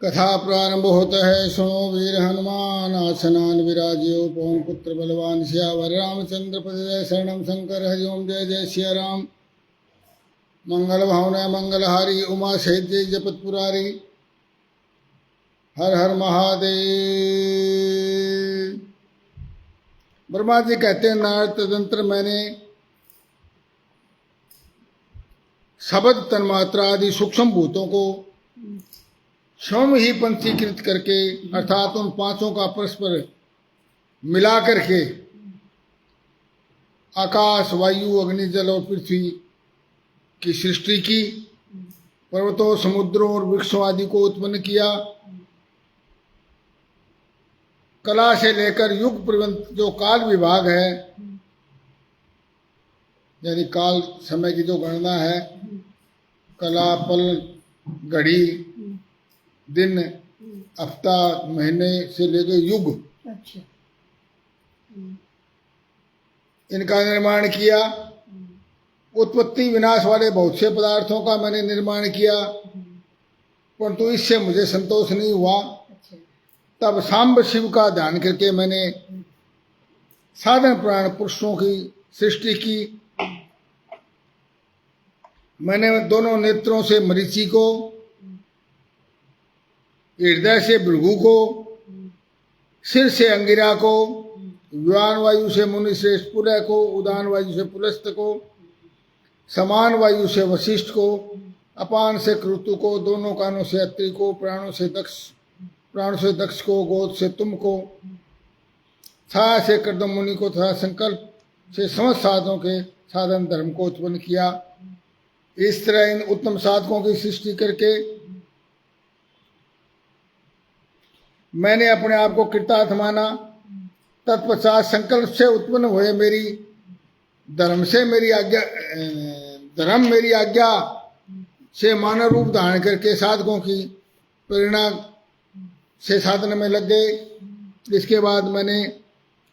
कथा प्रारंभ होता है। सुनो वीर हनुमान आसनान विराजियो पवन पुत्र बलवान सियावर रामचंद्र पद जय शरणम शंकर हरिओम जय जय सिया राम। मंगल भावना मंगलहारी उमा सहित जय जपत पुरारी हर हर महादेव। ब्रह्मा जी कहते हैं नारद तदंतर मैंने शब्द तन्मात्रा आदि सूक्ष्म भूतों को स्वयं ही पंचीकृत करके अर्थात उन पांचों का परस्पर मिला करके आकाश वायु अग्नि जल और पृथ्वी की सृष्टि की, पर्वतों समुद्रों और वृक्षों आदि को उत्पन्न किया। कला से लेकर युग पर्यंत जो काल विभाग है यानी काल समय की जो गणना है, कला पल घड़ी दिन हफ्ता महीने से लेकर युग, अच्छा। इनका निर्माण किया। उत्पत्ति विनाश वाले बहुत से पदार्थों का मैंने निर्माण किया, परंतु इससे मुझे संतोष नहीं हुआ। अच्छा। तब सांब शिव का ध्यान करके मैंने साधन प्राण पुरुषों की सृष्टि की। मैंने दोनों नेत्रों से मरीचि को, हृदय से भृगु को, सिर से अंगिरा को, व्यान वायु से मुनि श्रेष्ठ पुलह को, उदान वायु से पुलस्त को, समान वायु से वशिष्ठ को, अपान से क्रतु को, दोनों कानों से अत्रि को, प्राणों से दक्ष को, गोद से तुम को, छाया से कर्दम मुनि को तथा संकल्प से समस्त साधनों के साधन धर्म को उत्पन्न किया। इस तरह इन उत्तम साधकों की सृष्टि करके मैंने अपने आप को कृतार्थ माना। तत्पश्चात संकल्प से उत्पन्न हुए मेरी धर्म मेरी आज्ञा से मानव रूप धारण करके साधकों की प्रेरणा से साधन में लग गए। इसके बाद मैंने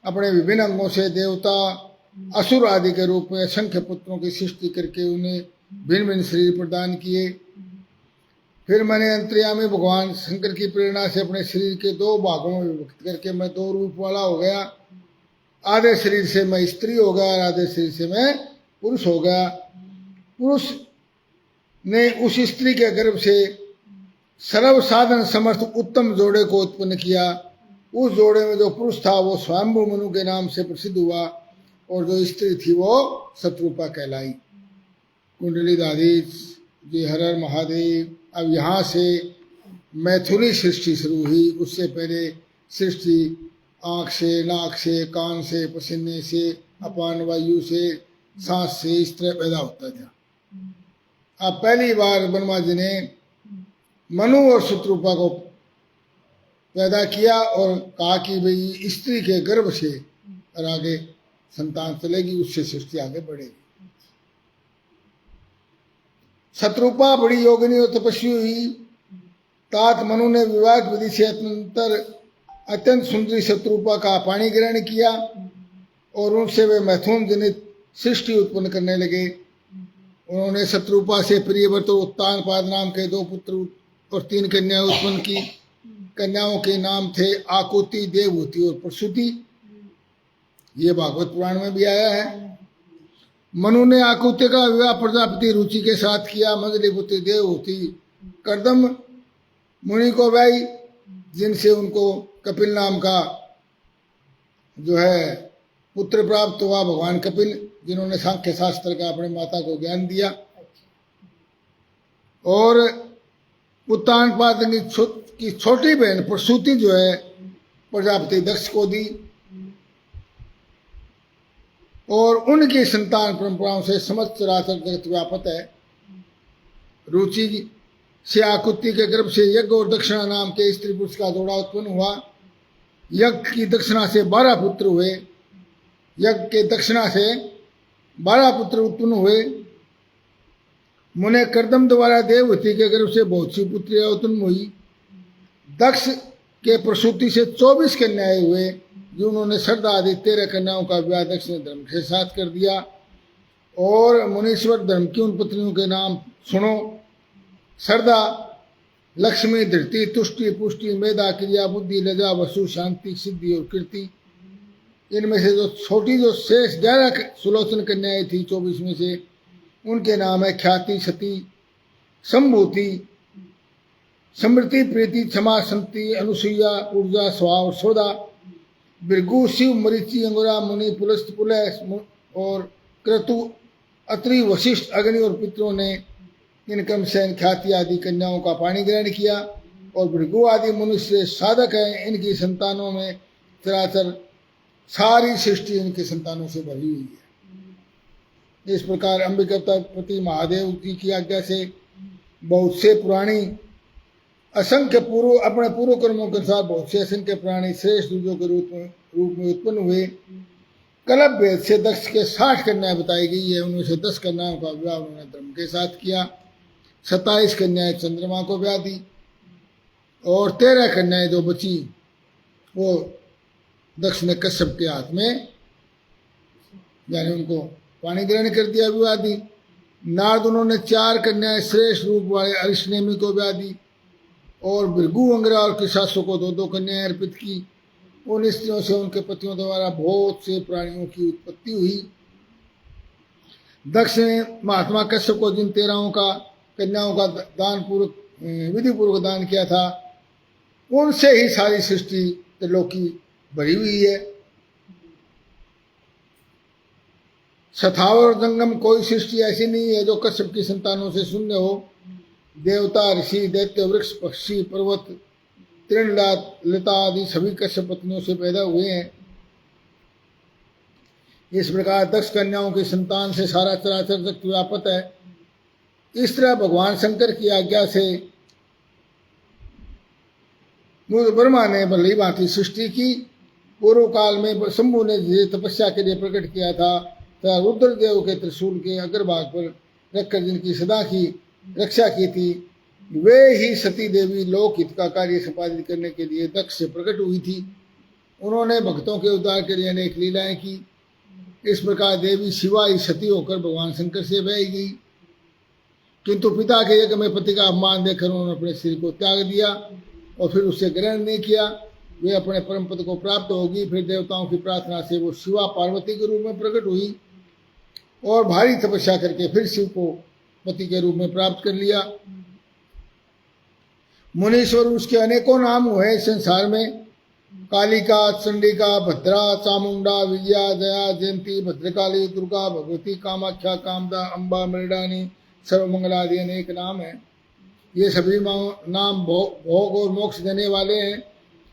अपने विभिन्न अंगों से देवता असुर आदि के रूप में असंख्य पुत्रों की सृष्टि करके उन्हें भिन्न भिन्न शरीर प्रदान किए। फिर मैंने अंतर्यामी भगवान शंकर की प्रेरणा से अपने शरीर के दो भागों में विभक्त करके मैं दो रूप वाला हो गया। आधे शरीर से मैं स्त्री हो गया और आधे शरीर से मैं पुरुष हो गया। पुरुष ने उस स्त्री के गर्भ से सर्व साधन समर्थ उत्तम जोड़े को उत्पन्न किया। उस जोड़े में जो पुरुष था वो स्वयंभू मनु के नाम से प्रसिद्ध हुआ और जो स्त्री थी वो शत्रुपा कहलाई। कुंडली दादी जी हर हर महादेव। अब यहाँ से मैथुनी सृष्टि शुरू हुई। उससे पहले सृष्टि आँख से, नाक से, कान से, पसीने से, अपान वायु से, सांस से इस तरह पैदा होता था। अब पहली बार ब्रह्मा जी ने मनु और शत्रुपा को पैदा किया और कहा कि भाई स्त्री के गर्भ से और आगे संतान चलेगी, उससे सृष्टि आगे बढ़ेगी। शत्रुपा बड़ी योगिनी और तपस्वी हुई। तात मनु ने विवाह विधि से अत्यंत सुंदरी शत्रुपा का पाणी ग्रहण किया और उनसे वे मैथुन जनित सृष्टि उत्पन्न करने लगे। उन्होंने शत्रुपा से प्रियव्रत और उत्तानपाद नाम के दो पुत्र और 3 कन्याएं उत्पन्न की। कन्याओं के नाम थे आकुति, देवहूति और प्रसूति। ये भागवत पुराण में भी आया है। मनु ने आकुति का विवाह प्रजापति रुचि के साथ किया। मंजली पुत्री देवहूति कर्दम मुनि को व्याई, जिनसे उनको कपिल नाम का जो है पुत्र प्राप्त हुआ। भगवान कपिल जिन्होंने सांख्य शास्त्र का अपने माता को ज्ञान दिया। और उत्तानपाद की छोटी बहन प्रसूति जो है प्रजापति दक्ष को दी और उनकी संतान परंपराओं से समस्त चराचर जगत व्यापक है। रुचि से आकुति के गर्भ से यज्ञ और दक्षिणा नाम के स्त्री पुरुष का जोड़ा उत्पन्न हुआ। यज्ञ की दक्षिणा से 12 पुत्र हुए। यज्ञ के दक्षिणा से 12 पुत्र उत्पन्न हुए। मुने कर्दम द्वारा देवहूति के गर्भ से बहुत सी पुत्रियां उत्पन्न हुई। दक्ष के प्रसूति से 24 कन्याएं हुए, जो उन्होंने श्रद्धा आदि 13 कन्याओं का विवाह दक्षिण धर्म के साथ कर दिया। और मुनीश्वर धर्म की उन पत्नियों के नाम सुनो। श्रद्धा लक्ष्मी, धृति, तुष्टि, पुष्टि, मेधा, क्रिया, बुद्धि, लज्जा, वसु, शांति, सिद्धि और कीर्ति। इनमें से जो छोटी जो शेष 11 सुलोचन कन्याएं थी 24 में से, उनके नाम है ख्याति, सती, संभूति, समृति, प्रीति, क्षमा, संति, अनुसुईया, ऊर्जा, स्वभाव, सौदा, भृगु, शिव, मरीचि, अंगुरा, मुनि, पुलस्त, पुलह और क्रतु, अत्रि, वशिष्ठ, अग्नि और पितरों ने इन क्रमशः ख्याति आदि कन्याओं का पाणी ग्रहण किया। और भृगु आदि मनुष्य साधक हैं, इनकी संतानों में चराचर सारी सृष्टि इनकी संतानों से भरी हुई है। इस प्रकार अंबिकापति महादेव जी की आज्ञा से बहुत से पुराणी असंख्य पूर्व अपने पूर्व कर्मों के अनुसार बहुत से असंख्य प्राणी श्रेष्ठ दूजों के रूप में उत्पन्न हुए। कलप वेद से दक्ष के 60 कन्याएं बताई गई है। उनमें से 10 कन्याओं का विवाह उन्होंने धर्म के साथ किया, 27 कन्याएं चंद्रमा को ब्याह दी और 13 कन्याएं जो बची वो दक्ष ने कश्यप के हाथ में यानी उनको पाणी ग्रहण कर दिया, विवाह दी। नारद उन्होंने 4 कन्याएं श्रेष्ठ रूप वाले अरिष्नेमी को ब्याह दी और भृगु, अंगरा और किशासों को 2-2 कन्याएं अर्पित की। उन स्त्रियों से उनके पतियों द्वारा बहुत से प्राणियों की उत्पत्ति हुई। दक्ष ने महात्मा कश्यप को जिन 13 कन्याओं का दान पूर्वक विधि पूर्वक दान किया था, उनसे ही सारी सृष्टि त्रिलोकी भरी हुई है। सथावर जंगम कोई सृष्टि ऐसी नहीं है जो कश्यप की संतानों से शून्य हो। देवता, ऋषि, दैत्य, वृक्ष, पक्षी, पर्वत, तृण, लता आदि सभी कश्यप पत्नियों से पैदा हुए हैं। इस प्रकार दक्ष कन्याओं की संतान से सारा चराचर जगत व्यापक है। इस तरह भगवान शंकर की आज्ञा से मूल ब्रह्मा ने भली भांति सृष्टि की। पूर्व काल में शंभु ने जिसे तपस्या के लिए प्रकट किया था तथा रुद्रदेव के त्रिशूल के अग्रभाग पर रखकर जिनकी सदा की रक्षा की थी, वे ही सती देवी लोकहित का कार्य संपादित करने के लिए दक्ष से प्रकट हुई थी। उन्होंने भक्तों के उद्धार के लिए अनेक लीलाएं की। इस प्रकार देवी शिवा ही सती होकर भगवान शंकर से बह गई, किंतु पिता के यज्ञ में पति का अपमान देखकर उन्होंने अपने सिर को त्याग दिया और फिर उसे ग्रहण नहीं किया। वे अपने परम पद को प्राप्त होगी। फिर देवताओं की प्रार्थना से वो शिवा पार्वती के रूप में प्रकट हुई और भारी तपस्या करके फिर शिव को पति के रूप में प्राप्त कर लिया। मुनीश्वर उसके अनेकों नाम हुए संसार में, कालिका, चंडिका, भद्रा, चामुंडा, विजया, दया, जयंती, भद्रकाली, दुर्गा, भगवती, कामाख्या, कामदा, अम्बा, मृडानी, सर्वमंगला आदि अनेक नाम हैं। ये सभी नाम भोग और मोक्ष देने वाले हैं।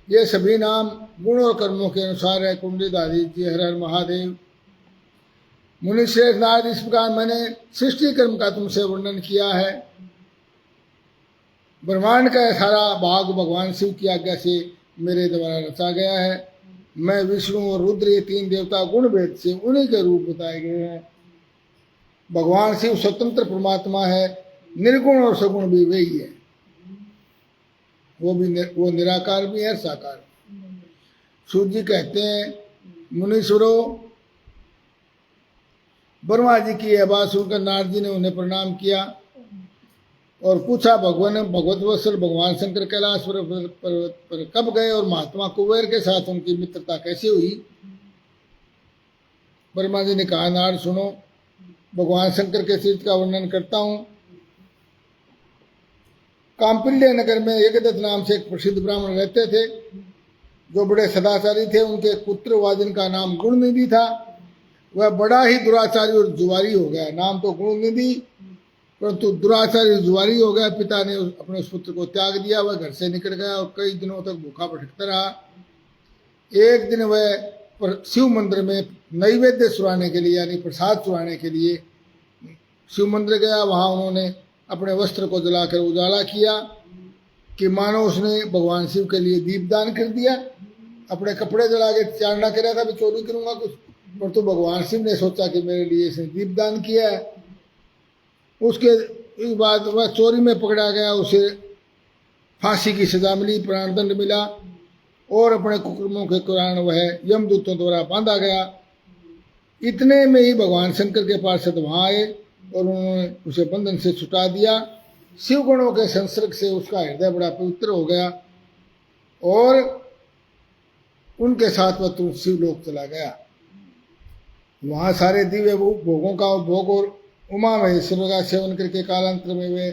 ये सभी नाम गुण और कर्मों के अनुसार है। कुंडलीधारी जी हर हर महादेव। मुनिश्रेष्ठ नारद, इस प्रकार मैंने सृष्टि कर्म का तुमसे वर्णन किया है। ब्रह्मांड का सारा भाग भगवान शिव की आज्ञा से मेरे द्वारा रचा गया है। मैं विष्णु और रुद्र ये 3 देवता गुण भेद से उन्हीं के रूप बताए गए हैं। भगवान शिव स्वतंत्र परमात्मा है, निर्गुण और सगुण भी वही है। वो निराकार भी है, साकार। सूर्य जी कहते हैं, मुनीश्वरों, ब्रह्मा जी की यह बात सुनकर नारद जी ने उन्हें प्रणाम किया और पूछा, भगवत वत्सल भगवान शंकर कैलाश पर कब गए और महात्मा कुबेर के साथ उनकी मित्रता कैसे हुई। ब्रह्मा जी ने कहा, नारद सुनो, भगवान शंकर के चरित्र का वर्णन करता हूं। काम्पिल्य नगर में एकदत्त नाम से एक प्रसिद्ध ब्राह्मण रहते थे जो बड़े सदाचारी थे। उनके पुत्र वाजन का नाम गुणनिधि था। वह बड़ा ही दुराचारी और जुआरी हो गया। नाम तो गुणनिधि, परंतु दुराचारी जुआरी हो गया। पिता ने अपने उस पुत्र को त्याग दिया। वह घर से निकल गया और कई दिनों तक भूखा भटकता रहा। एक दिन वह शिव मंदिर में नैवेद्य चुराने के लिए यानी प्रसाद चुराने के लिए शिव मंदिर गया। वहां उन्होंने अपने वस्त्र को जलाकर उजाला किया कि मानो उसने भगवान शिव के लिए दीपदान कर दिया। अपने कपड़े जला के चारणा कर रहा था, मैं चोरी करूंगा कुछ, परंतु भगवान शिव ने सोचा कि मेरे लिए इसने दीपदान किया है। उसके बाद वह चोरी में पकड़ा गया। उसे फांसी की सजा मिली, प्राणदंड मिला और अपने कुकर्मों के कारण वह यमदूतों द्वारा बांधा गया। इतने में ही भगवान शंकर के पार्षद वहां आए और उन्होंने उसे बंधन से छुटा दिया। शिवगणों के संसर्ग से उसका हृदय बड़ा पवित्र हो गया और उनके साथ वह तुरंत शिवलोक चला गया। वहां सारे दिव्य भोगों का भोग और उमा महेश्वर का सेवन करके कालांतर में वे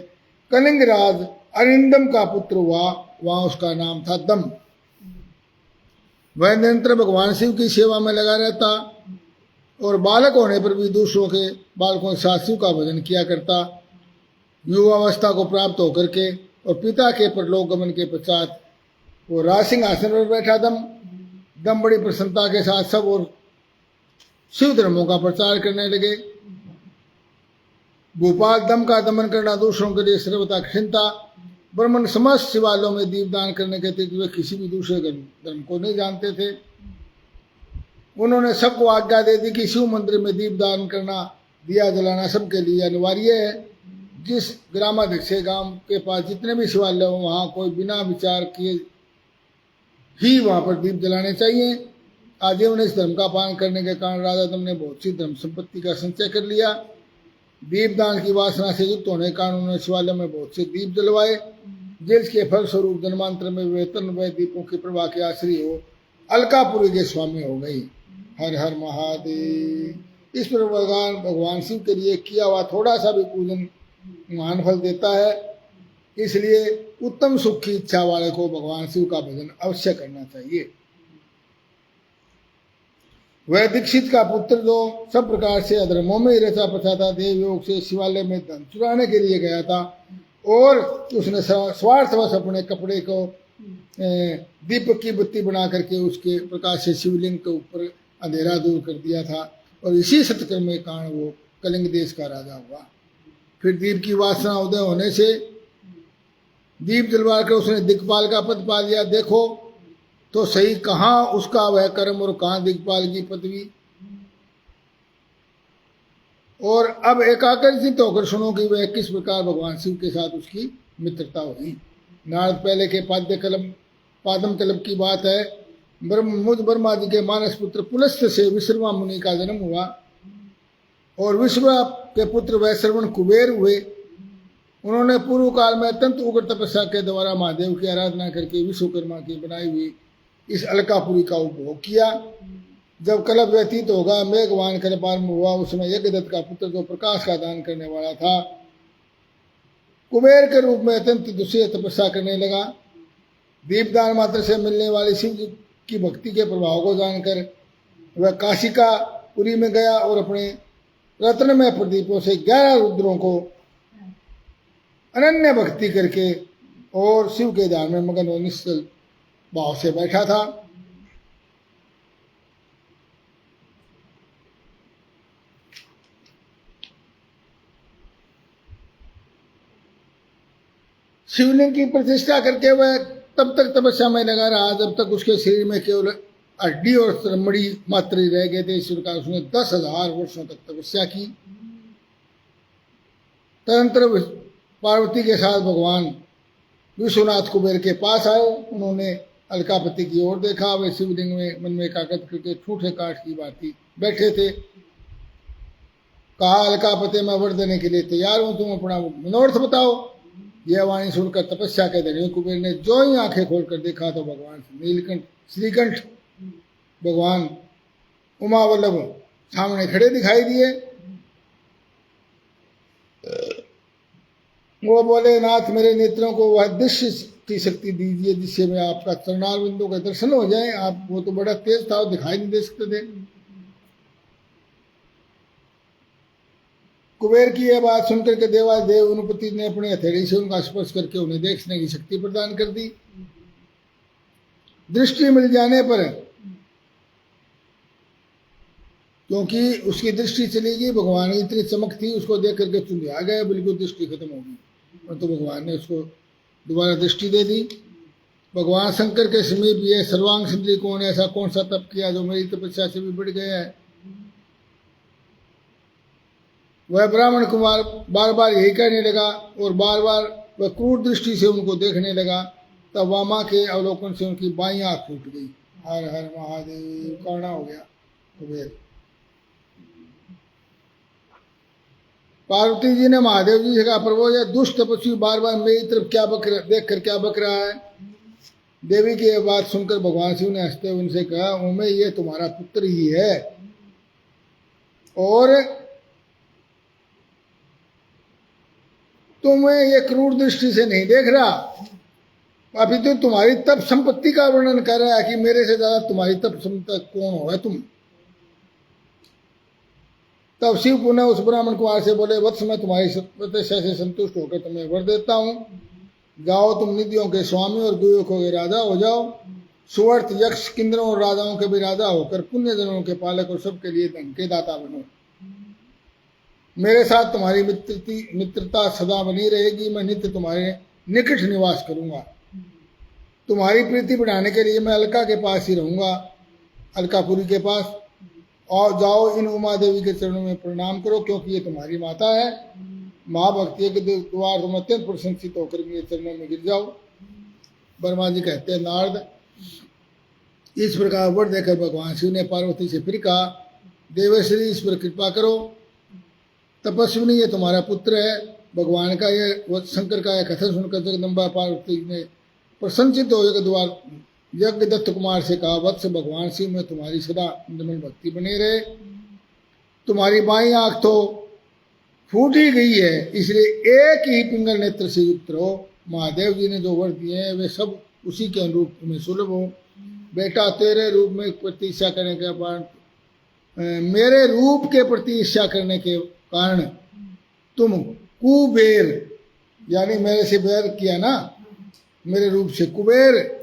कलिंगराज अरिंदम का पुत्र हुआ। वहां उसका नाम था दम। वह निरंतर भगवान शिव की सेवा में लगा रहता और बालक होने पर भी दूसरों के बालकों के साथ शिव का भजन किया करता। युवावस्था को प्राप्त होकर के और पिता के परलोक गमन के पश्चात वो राज सिंहासन पर बैठा दम बड़ी प्रसन्नता के साथ सब और शिव धर्मों का प्रचार करने लगे। भोपाल दम का दमन करना दूसरों के लिए सर्वथा कठिन था। ब्राह्मण समस्त शिवालयों में दीपदान करने के अतिरिक्त वे किसी भी दूसरे धर्म को नहीं जानते थे। उन्होंने सबको आज्ञा दे दी कि शिव मंदिर में दीपदान करना, दिया जलाना सबके लिए अनिवार्य है। जिस ग्रामाध्यक्ष गांव के पास जितने भी शिवालय हो वहां कोई बिना विचार किए ही वहां पर दीप जलाने चाहिए। आजीवन इस धर्म का पालन करने के कारण राजा दम ने बहुत सी धर्म संपत्ति का संचय कर लिया। दीपदान की वासना से युक्त होने के कारण उन्होंने शिवालय में बहुत से दीप जलवाए, जिसके फलस्वरूप जन्मांतर में वेतन व दीपों की प्रभा के आश्रय हो अलकापुरी के स्वामी हो गई। हर हर महादेव। इस प्रकार भगवान शिव के लिए किया हुआ थोड़ा सा भी पूजन महान फल देता है। इसलिए उत्तम सुख की इच्छा वाले को भगवान शिव का भजन अवश्य करना चाहिए। वह दीक्षित का पुत्र जो सब प्रकार से अधर्मों में रचा पचा था, देवयोग से शिवालय में धन चुराने के लिए गया था और उसने स्वार्थवश अपने कपड़े को दीपक की बत्ती बना करके उसके प्रकाश से शिवलिंग के ऊपर अंधेरा दूर कर दिया था और इसी सत्कर्म के कारण वो कलिंग देश का राजा हुआ। फिर दीप की वासना उदय होने से दीप जलवा कर उसने दिक्पाल का पद पा लिया। देखो तो सही कहाँ उसका वह कर्म और कहाँ दिक्पाल की पदवी। और अब एकाग्रचित होकर सुनो कि वह किस प्रकार भगवान शिव के साथ उसकी मित्रता हुई। नारद पहले के पादम कल्प की बात है। मुझ ब्रह्मा जी के मानस पुत्र पुलस्त्य से विश्रवा मुनि का जन्म हुआ और विश्रवा के पुत्र वह श्रवण कुबेर हुए। उन्होंने पूर्व काल में अत्यंत उग्र तपस्या के द्वारा महादेव की आराधना करके विश्वकर्मा की बनाई हुई इस अलकापुरी का उपभोग किया। जब कल्प व्यतीत होगा, मेघवान कल्प आरंभ हुआ, उसमें यज्ञदत्त का पुत्र जो प्रकाश का दान करने वाला था कुबेर के रूप में अत्यंत दुष्य तपस्या करने लगा। दीपदान मात्र से मिलने वाली शिव जी की भक्ति के प्रभाव को जानकर वह काशिका पुरी में गया और अपने रत्नमय प्रदीपों से 11 रुद्रों को अनन्य भक्ति करके और शिव के ध्यान में मगन और निश्चल भाव से बैठा था। शिवलिंग की प्रतिष्ठा करके वह तब तक तपस्या में लगा रहा जब तक उसके शरीर में केवल हड्डी और चमड़ी मात्र ही रह गए थे। इस प्रकार उसने 10,000 वर्षों तक तपस्या की। तदंतर पार्वती के साथ भगवान विश्वनाथ कुबेर के पास आए। उन्होंने अलकापति की ओर देखा। वे शिवलिंग में मन में एकाग्र करके ठूठे काठ की भांति बैठे थे। कहा, अलकापति मैं वर देने के लिए तैयार हूं, तुम अपना मनोरथ बताओ। यह वाणी सुनकर तपस्या के धनी कुबेर ने जो ही आंखें खोलकर देखा तो भगवान नीलकंठ श्रीकंठ भगवान उमावल्लभ सामने खड़े दिखाई दिए। वो बोले, नाथ मेरे नेत्रों को वह दृश्य की शक्ति दीजिए जिससे मैं आपका चरणार बिंदु का दर्शन हो जाए। आप वो तो बड़ा तेज था, दिखाई नहीं दे सकते थे। कुबेर की यह बात सुनकर के देवादेव अनुपति ने अपने हथेली से उनका स्पर्श करके उन्हें देखने की शक्ति प्रदान कर दी। दृष्टि मिल जाने पर, क्योंकि उसकी दृष्टि चली गई, भगवान की इतनी चमक थी उसको देख करके चुंधिया गया, बिल्कुल दृष्टि खत्म हो गई। और तो भगवान ने उसको दोबारा दृष्टि दे दी। भगवान शंकर के समीप ये सर्वांग सुंदरी कौन, ऐसा कौन सा तप किया जो मेरी तपस्या से भी बढ़ गया है। वह ब्राह्मण कुमार बार बार यही कहने लगा और बार बार वह क्रूर दृष्टि से उनको देखने लगा। तब वामा के अवलोकन से उनकी बाईं आंख फूट गई। हर हर महादेव। कौना हो गया कुबेर। पार्वती जी ने महादेव जी से कहा, प्रभु यह दुष्ट तपस्वी बार बार मेरी तरफ क्या देख कर क्या बक रहा है। देवी की यह बात सुनकर भगवान शिव ने हंसते हुए उनसे कहा, उमे ये तुम्हारा पुत्र ही है और तुम्हें ये क्रूर दृष्टि से नहीं देख रहा, अभी तो तुम्हारी तप संपत्ति का वर्णन कर रहा है कि मेरे से ज्यादा तुम्हारी तप संपत्ति कौन होगा तुम। तब शिव पुनः उस ब्राह्मण कुमार से बोले, वत्स मैं तुम्हारी तपस्या से संतुष्ट होकर तुम्हें वर देता हूँ, जाओ तुम निधियों के स्वामी और गुयों के राजा हो जाओ, सुवर्त यक्ष किन्नरों और राजाओं के भी राजा होकर पुण्य जनों के पालक और सबके लिए धन के दाता बनो। मेरे साथ तुम्हारी मित्रता सदा बनी रहेगी, मैं नित्य तुम्हारे निकट निवास करूंगा। तुम्हारी प्रीति बढ़ाने के लिए मैं अलका के पास ही रहूंगा, अलकापुरी के पास। और जाओ इन उमा देवी के चरणों में प्रणाम करो, क्योंकि ये तुम्हारी माता है। महाभक्ति के द्वार तुम अत्यंत प्रशंसित होकर मेरे चरणों में गिर जाओ। ब्रह्मा जी कहते हैं, नारद इस प्रकार वर देकर भगवान शिव ने पार्वती से फिर कहा, देवेश्वरी इस पर कृपा करो, तपस्विनी ये तुम्हारा पुत्र है। भगवान का ये शंकर का यह कथन सुनकर जगदम्बा पार्वती ने प्रसन्नचित होकर द्वार यज्ञ दत्त कुमार से कहा, वत्स भगवान शिव में तुम्हारी सदा निर्मल भक्ति बनी रहे। तुम्हारी बाईं आंख तो फूट ही गई है, इसलिए एक ही पिंगल नेत्र से युक्त रहो। महादेव जी ने जो वर दिए हैं वे सब उसी के अनुरूप तुम्हें सुलभ हो। बेटा तेरे रूप में प्रतीक्षा करने के बाद मेरे रूप के प्रति ईर्ष्या करने के कारण तुम कुबेर, यानी मेरे से बैर किया ना, मेरे रूप से कुबेर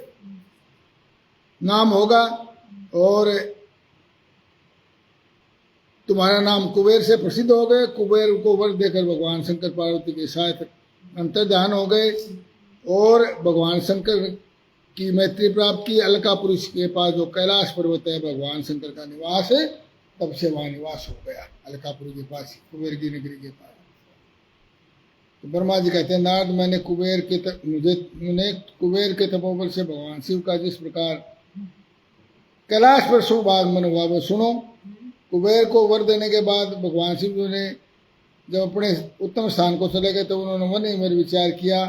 नाम होगा और तुम्हारा नाम कुबेर से प्रसिद्ध हो गए। कुबेर को वर देकर भगवान शंकर पार्वती के साथ अंतर्ध्यान हो गए और भगवान शंकर की मैत्री प्राप्त की। अलकापुरी के पास जो कैलाश पर्वत है भगवान शंकर का निवास है, तब से वहां निवास हो गया, अलकापुरी के पास, कुबेर की नगरी के पास। तो ब्रह्मा जी कहते हैं, नारद मैंने कुबेर के तपोबल से भगवान शिव का जिस प्रकार कैलाश पर शुभ आगमन हुआ वो सुनो। कुबेर को वर देने के बाद भगवान शिव ने जब अपने उत्तम स्थान को चले गए तो उन्होंने मन ही में विचार किया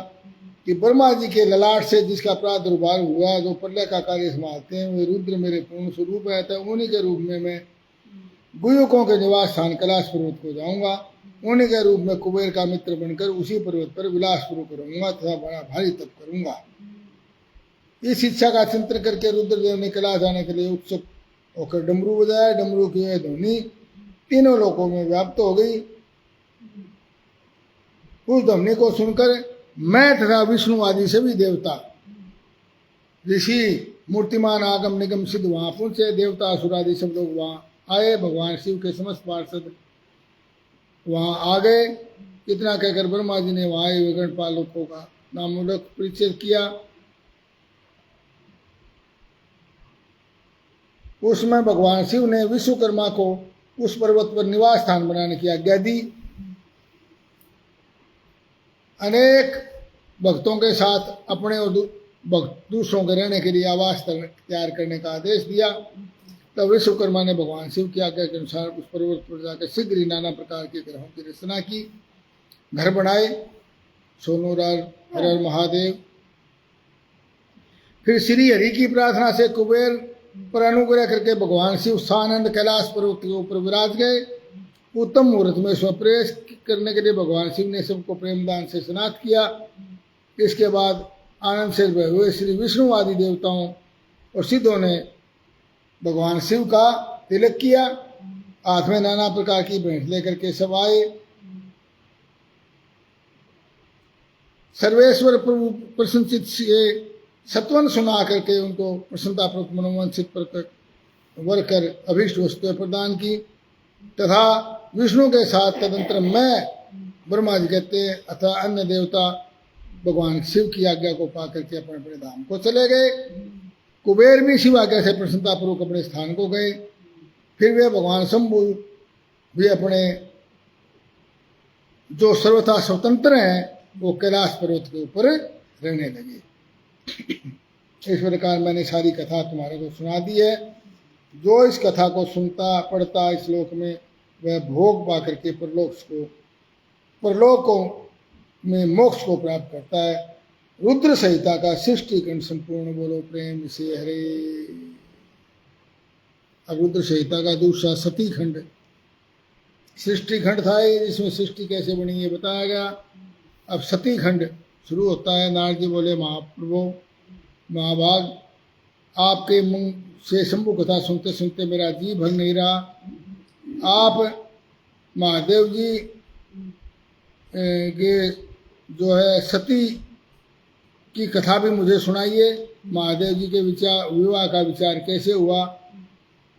कि ब्रह्मा जी के ललाट से जिसका प्रादुर्भाव हुआ, जो प्रलय का कार्य संभालते हैं, वे रुद्र मेरे पूर्ण स्वरूप है। तो उन्हीं के रूप में मैं गुयुकों के निवास स्थान कैलाश पर्वत को जाऊंगा, उन्हीं के रूप में कुबेर का मित्र बनकर उसी पर्वत पर विलासपूर्वक रहूंगा तथा बड़ा भारी तप करूंगा। इस इच्छा का चिंतन करके रुद्रदेव ने कैलाश जाने के लिए उत्सुक होकर डमरू बजाया। डमरू की यह ध्वनि तीनों लोकों में व्याप्त हो गई। उस ध्वनि को सुनकर मैं तथा विष्णु आदि सभी देवता, ऋषि, मूर्तिमान, आगम निगम सिद्ध वहां पहुंचे। देवता असुर आदि सब लोग वहां आए। भगवान शिव के समस्त पार्षद वहां आ गए। इतना कहकर ब्रह्मा जी ने वहां विगणपाल लोकों का नामूलक परिचय किया। उसमें भगवान शिव ने विश्वकर्मा को उस पर्वत पर निवास स्थान बनाने की आज्ञा दी। अनेक भक्तों के साथ अपने और दूसरों के रहने के लिए आवास तैयार करने का आदेश दिया। तब विश्वकर्मा ने भगवान शिव की आज्ञा के अनुसार उस पर्वत पर जाकर शीघ्र ही नाना प्रकार के ग्रहों की रचना की, घर बनाए, सोनूरार, हर हर महादेव। फिर श्री हरि की प्रार्थना से कुबेर पर अनुग्रह करके भगवान शिव सानंद कैलाश पर्वत के ऊपर विराज गए। उत्तम मुहूर्त में स्वप्रवेश करने के लिए भगवान शिव ने सबको प्रेमदान से स्नात किया। इसके बाद आनंद से भय हुए श्री विष्णु आदि देवताओं और सिद्धों ने भगवान शिव का तिलक किया। हाथ में नाना प्रकार की भेंट लेकर के सब आए। सर्वेश्वर प्रभु प्रसन्नचित से सत्वन सुना करके उनको प्रसन्नतापूर्वक मनोवांछित वर कर अभीष्ट वस्तुएं प्रदान की तथा विष्णु के साथ तदंतर मैं, ब्रह्मा जी कहते हैं, अथवा अन्य देवता भगवान शिव की आज्ञा को पा करके अपने अपने धाम को चले गए। कुबेर भी शिव आज्ञा से प्रसन्नतापूर्वक अपने स्थान को गए। फिर वे भगवान शंभु भी अपने जो सर्वथा स्वतंत्र हैं वो कैलाश पर्वत के ऊपर रहने लगे। इस प्रकार मैंने सारी कथा तुम्हारे को सुना दी है। जो इस कथा को सुनता पढ़ता इस लोक में वह भोग पा करके परलोक को परलोकों में मोक्ष को प्राप्त करता है। रुद्र संहिता का 60 खंड संपूर्ण बोलो प्रेम से हरे। अब रुद्र संहिता का दूसरा 70 खंड, 60 खंड था ये, जिसमें सृष्टि कैसे बनी ये बताया गया। अब 70 खंड शुरू होता है। नारद जी बोले महाप्रभु महाभाग, आपके मुंह से शंभु कथा सुनते सुनते मेरा जी भर नहीं रहा। आप महादेव जी के जो है सती की कथा भी मुझे सुनाइए। महादेव जी के विचार विवाह का विचार कैसे हुआ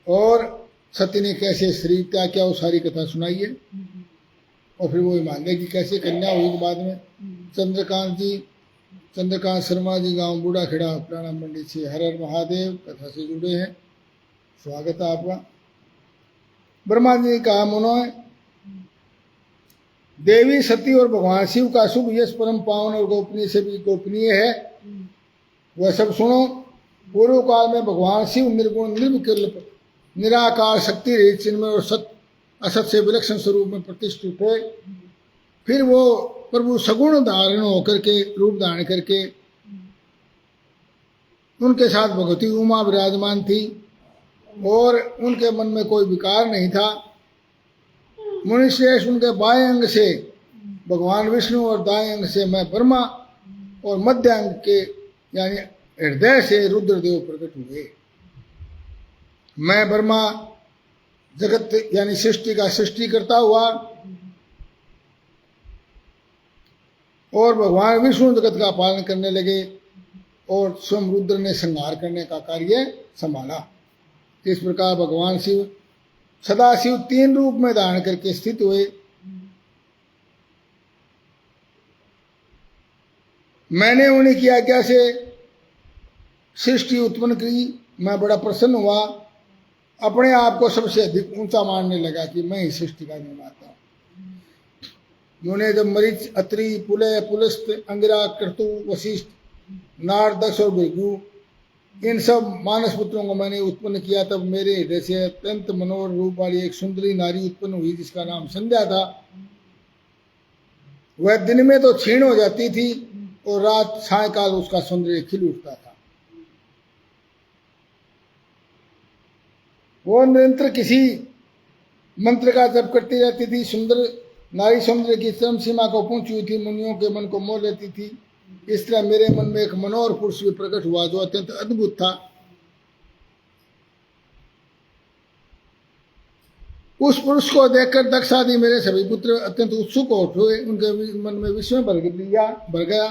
और सती ने कैसे शरीर त्याग किया, वो सारी कथा सुनाइए। और फिर वो हिमालय की कैसे कन्या हुई के बाद में चंद्रकांत शर्मा जी गांव बूढ़ा खेड़ा प्राणा मंडी से हर हर महादेव कथा से जुड़े हैं, स्वागत है आपका। ब्रह्मा जी ने कहा मुनो, देवी सती और भगवान शिव का शुभ यश परम पावन और गोपनीय से भी गोपनीय है, वह सब सुनो। पूर्व काल में भगवान शिव निर्गुण निर्विकल्प निराकार शक्ति रहित चिन्मय और सत्य असत से विलक्षण स्वरूप में प्रतिष्ठित थे। फिर वो प्रभु सगुण धारण होकर के रूप धारण करके उनके साथ भगवती उमा विराजमान थी और उनके मन में कोई विकार नहीं था। मुनिश्रेष्ठ उनके बाएं अंग से भगवान विष्णु और दाएं अंग से मैं ब्रह्मा और मध्य अंग के यानी हृदय से रुद्रदेव प्रकट हुए। मैं ब्रह्मा जगत यानी सृष्टि का सृष्टि करता हुआ और भगवान विष्णु जगत का पालन करने लगे और स्वयं रुद्र ने संहार करने का कार्य संभाला। इस प्रकार भगवान शिव सदाशिव 3 रूप में धारण करके स्थित हुए। मैंने उन्हीं की आज्ञा से सृष्टि उत्पन्न की। मैं बड़ा प्रसन्न हुआ, अपने आप को सबसे अधिक ऊंचा मानने लगा कि मैं ही सृष्टि का निर्माता हूं। उन्होंने जब मरीच, अत्रि, पुलय, पुलस्त, अंगिरा, क्रतु, वशिष्ठ, नारद, दक्ष और भृगु इन सब मानस पुत्रों को मैंने उत्पन्न किया, तब मेरे हृदय से अत्यंत मनोहर रूप वाली एक सुंदरी नारी उत्पन्न हुई जिसका नाम संध्या था। वह दिन में तो क्षीण हो जाती थी और रात सायकाल उसका सौंदर्य खिल उठता था। वो निरंतर किसी मंत्र का जप करती रहती थी। सुंदर नारी सौंदर्य की चरम सीमा को पहुंची हुई थी, मुनियों के मन को मोह लेती थी। इस तरह मेरे मन में एक मनोहर पुरुष भी प्रकट हुआ जो अत्यंत अद्भुत था। उस पुरुष को देखकर दक्ष आदि मेरे सभी पुत्र अत्यंत उत्सुक हो उठे। उनके मन में विस्मय भर गया।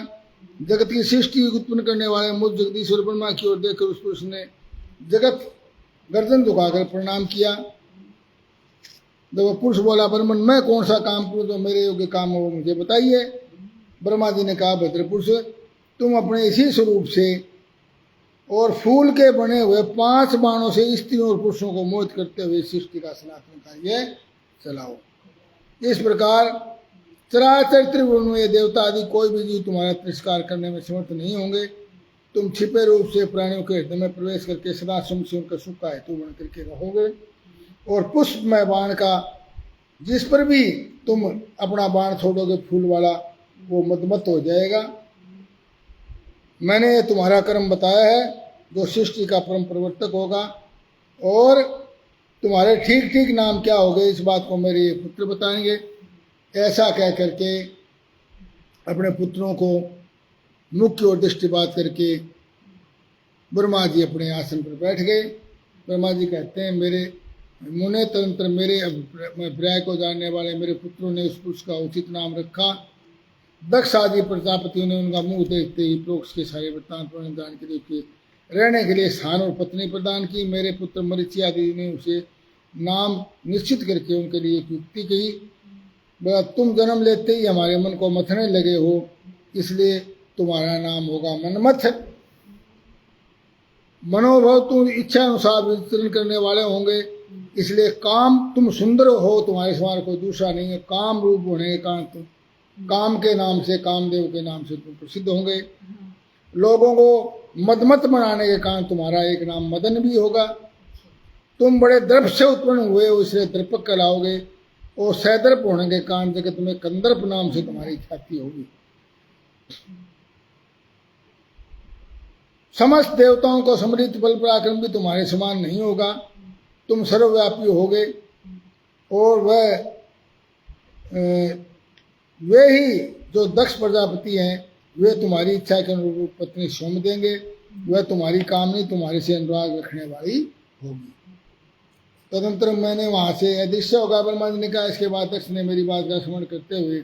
जगत की सृष्टि उत्पन्न करने वाले मुझ जगदीश्वर ब्रह्मा की ओर देखकर उस पुरुष ने जगत गर्दन झुकाकर प्रणाम किया। जब वह पुरुष बोला, ब्रह्मन मैं कौन सा काम करूं जो मेरे योग्य काम हो, मुझे बताइए। ब्रह्मा जी ने कहा, भद्र पुरुष, तुम अपने इसी स्वरूप से और फूल के बने हुए 5 बाणों से स्त्रियों और पुरुषों को मोहित करते हुए सृष्टि का सनातन कार्य चलाओ। इस प्रकार चराचर त्रिभुवन में देवता आदि कोई भी जीव तुम्हारा तिरस्कार करने में समर्थ नहीं होंगे। तुम छिपे रूप से प्राणियों के हृदय में प्रवेश करके सदा स्वयं से उनका सुख का हेतु बन करके रहोगे और पुष्पमय बाण का जिस पर भी तुम अपना बाण छोड़ोगे फूल वाला, वो मदमत हो जाएगा। मैंने तुम्हारा कर्म बताया है जो सृष्टि का परम प्रवर्तक होगा और तुम्हारे ठीक ठीक नाम क्या होंगे इस बात को मेरे पुत्र बताएंगे। ऐसा कह करके अपने पुत्रों को मुख की ओर दृष्टिपात करके ब्रह्मा जी अपने आसन पर बैठ गए। ब्रह्मा जी कहते हैं, मेरे मुने तंत्र मेरे अभिप्राय को जानने वाले मेरे पुत्रों ने उस पुरुष का उचित नाम रखा। दक्ष आदि प्रजापतियों ने उनका मुंह देखते ही प्रोक्ष के सारे वृत्तांत दान के लिए रहने के लिए स्थान और पत्नी प्रदान की। मेरे पुत्र मरीचि आदि ने उसे नाम निश्चित करके उनके लिए एक युक्ति कही। तुम जन्म लेते ही हमारे मन को मथने लगे हो, इसलिए तुम्हारा नाम होगा मनमथ। मनोभव तुम इच्छा अनुसार विचरण करने वाले होंगे, इसलिए काम तुम सुंदर हो, तुम्हारे समान कोई दूसरा नहीं है। काम रूप होने के काम के नाम से, कामदेव के नाम से तुम प्रसिद्ध होंगे। लोगों को मदमत बनाने के कारण तुम्हारा एक नाम मदन भी होगा। तुम बड़े द्रव्य से उत्पन्न हुए हो, इसलिए द्रपक कहलाओगे। और सैदर्प होने के कारण से कि तुम्हें कंदर्प नाम से तुम्हारी ख्याति होगी। समस्त देवताओं को समृद्ध बल पराक्रम भी तुम्हारे समान नहीं होगा, तुम सर्वव्यापी होगे और वे ही जो दक्ष प्रजापति हैं वे तुम्हारी इच्छा के अनुरूप पत्नी सोम देंगे, वह तुम्हारी कामनी तुम्हारे से अनुराग रखने वाली होगी। तदंतर मैंने वहां से अदृश्य होगा ब्रह्मा जी ने कहा। इसके बाद दक्ष ने मेरी बात का स्मरण करते हुए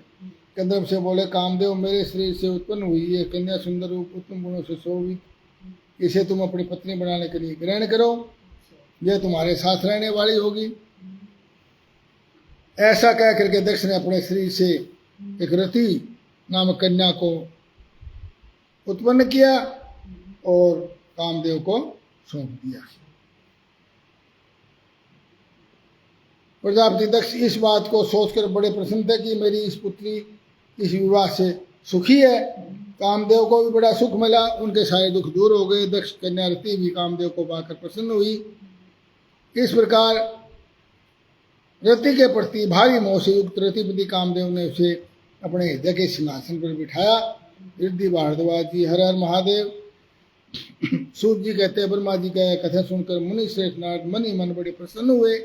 कंदर्प से बोले, कामदेव मेरे शरीर से उत्पन्न हुई है कन्या सुंदर रूप उत्तम गुणों से शोभित, इसे तुम अपनी पत्नी बनाने के लिए ग्रहण करो, यह तुम्हारे साथ रहने वाली होगी। ऐसा कह करके दक्ष ने अपने शरीर से एक रति नामक कन्या को उत्पन्न किया और कामदेव को सौंप दिया। प्रजापति दक्ष इस बात को सोचकर बड़े प्रसन्न थे कि मेरी इस पुत्री इस विवाह से सुखी है। कामदेव को भी बड़ा सुख मिला, उनके सारे दुख दूर हो गए। दक्ष कन्या रति भी कामदेव को पाकर प्रसन्न हुई। इस प्रकार रति के प्रति भारी मोह से युक्त रतिपति कामदेव ने उसे अपने हृदय के सिंहासन पर बिठाया। रिद्धि भारद्वाज जी हर हर महादेव। सूत जी कहते हैं, ब्रह्मा जी का कथा सुनकर मुनि श्रेष्ठ नारद मन ही मन बड़े प्रसन्न हुए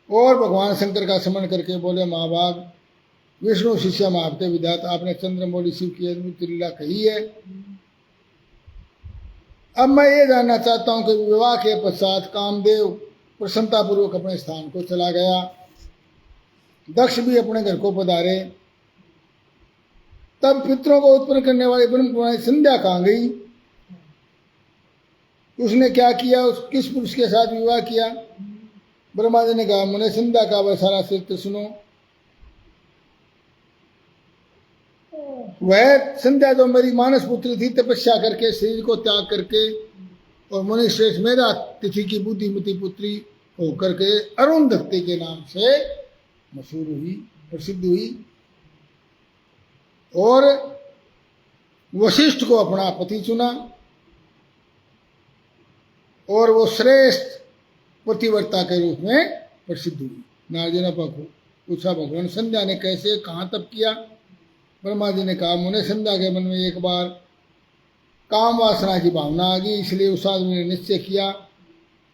और भगवान शंकर का स्मरण करके बोले, महाभाग विष्णु शिष्य आपके विधाता, आपने चंद्रमौली शिव की अद्भुत लीला कही है। अब मैं ये जानना चाहता हूं कि विवाह के पश्चात कामदेव प्रसन्नतापूर्वक अपने स्थान को चला गया। दक्ष भी अपने घर को पधारे। तब पितरों को उत्पन्न करने वाली ब्रह्म कुमारी संध्या कहाँ गई? उसने क्या किया? किस पुरुष के साथ विवाह किया? ब्रह्मा जी ने कहा, मुने संध्या का वह सारा चरित्र सुनो। वह संध्या जो मेरी मानस पुत्री थी, तपस्या करके शरीर को त्याग करके और मुनि श्रेष्ठ मेरा तिथि की बुद्धिमती पुत्री होकर के अरुंधति के नाम से मशहूर हुई, प्रसिद्ध हुई और वशिष्ठ को अपना पति चुना और वो श्रेष्ठ पतिव्रता के रूप में प्रसिद्ध हुई। नारद जी ने पूछा, भगवान संध्या ने कैसे कहाँ तप किया? ब्रह्मा जी ने कहा, मुने संध्या के मन में एक बार काम वासना की भावना आ गई, इसलिए उस आदमी ने निश्चय किया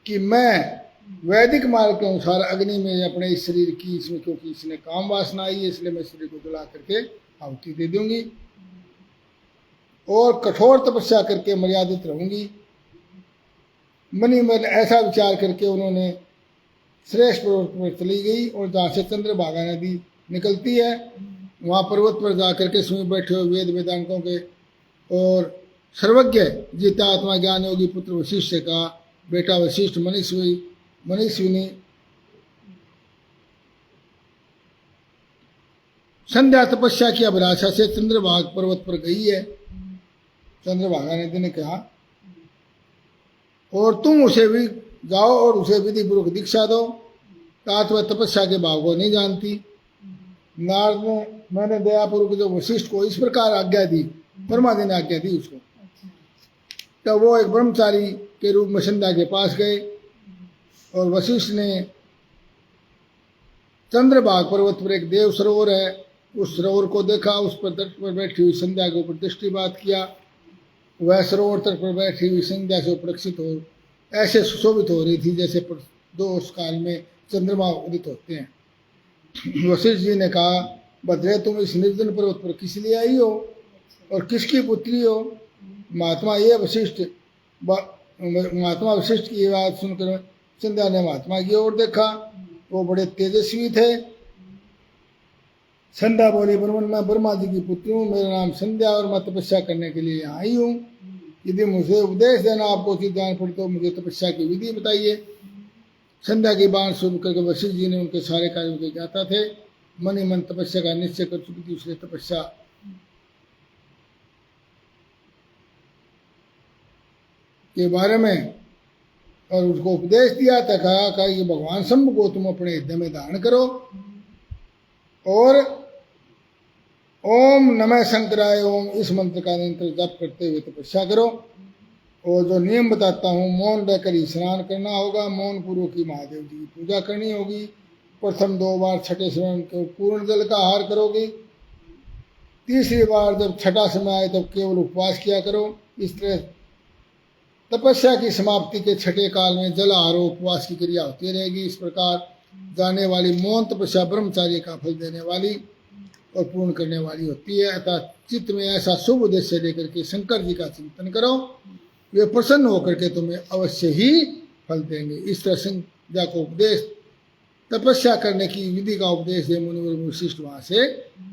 कि मैं वैदिक मार्ग के अनुसार अग्नि में अपने इस शरीर की, इसमें क्योंकि इसने काम वासना आई है इसलिए मैं शरीर को जला करके आहुति दे दूंगी और कठोर तपस्या करके मर्यादित रहूंगी। मनी मन ऐसा विचार करके उन्होंने श्रेष्ठ पर्वत पर चली गई और जहाँ से चंद्रभागा नदी निकलती है वहाँ पर्वत पर जा करके स्वयं बैठे हुए वेद वेदांतों के और सर्वज्ञ जितात्मा ज्ञान योगी पुत्र वशिष्ठ से कहा, बेटा वशिष्ठ मनीषिनी संध्या तपस्या की अभिलाषा से चंद्रभाग पर्वत पर गई है। चंद्रभागा नदी ने कहा, और तुम उसे भी जाओ और उसे विधि पूर्वक दीक्षा दो, तात वह तपस्या के भाव को नहीं जानती। नारद ने मैंने दयापूर्वक जो वशिष्ठ को इस प्रकार आज्ञा दी, ब्रह्मा जी ने आज्ञा दी उसको, तब वो एक ब्रह्मचारी के रूप में संध्या के पास गए और वशिष्ठ ने चंद्रभाग पर्वत पर एक देव सरोवर है, उस सरोवर को देखा, उस पर तट पर बैठी हुई संध्या के ऊपर दृष्टिपात किया। वह सरोवर तट पर बैठी हुई संध्या से उपलक्षित हो ऐसे सुशोभित हो रही थी जैसे दोष काल में चंद्रमा उदित होते हैं। वशिष्ठ जी ने कहा, भद्रे तुम इस निर्जन पर्वत पर किस लिए आई हो और किसकी पुत्री हो? महात्मा वशिष्ठ की बात सुनकर संध्या ने महात्मा की ओर देखा, वो बड़े तेजस्वी थे। संध्या बोली, मैं ब्रह्मा जी की पुत्री हूँ, मेरा नाम संध्या और मैं तपस्या करने के लिए यहाँ आई हूँ। यदि मुझे उपदेश देना आपको उचित जान पड़े तो मुझे तपस्या की विधि बताइए। संध्या की बात सुनकर वशिष्ठ जी ने उनके सारे कार्यों के ज्ञाता थे, मन ही मन तपस्या का निश्चय कर चुकी थी। उसने तपस्या के बारे में और उसको उपदेश दिया था, कहा कि भगवान शंभु को तुम अपने हृदय में धारण करो और ओम नमः शंकराय ओम इस मंत्र का निरंतर जप करते हुए तपस्या करो। और जो नियम बताता हूँ, मौन रहकर ही स्नान करना होगा, मौन पूर्वक ही महादेव जी की पूजा करनी होगी, प्रथम 2 बार छठे समय में पूर्ण जल का आहार करोगे, तीसरी बार जब छठा समय आए तब केवल उपवास किया करो। इस तरह तपस्या की समाप्ति के छठे काल में जल आहार उपवास की क्रिया होती रहेगी। इस प्रकार जाने वाली मौन तपस्या ब्रह्मचार्य का फल देने वाली और पूर्ण करने वाली होती है। अतः चित्त में ऐसा शुभ उद्देश्य लेकर के शंकर जी का चिंतन करो, वे प्रसन्न होकर के तुम्हें अवश्य ही फल देंगे। इस तरह संध्या को उपदेश, तपस्या करने की विधि का उपदेश दे मुनिवर वशिष्ठ वहां से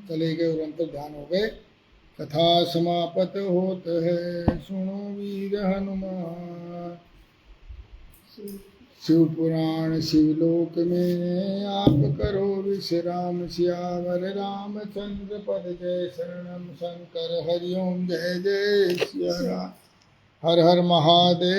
चले गए और अंतर ध्यान हो गए। कथा समापत होत है, सुनो वीर हनुमान। शिव पुराण शिवलोक में आप करो विश्राम, सियावर रामचंद्र पद जय शरणम। शंकर हरिओम जय जय सिया राम। हर हर महादेव।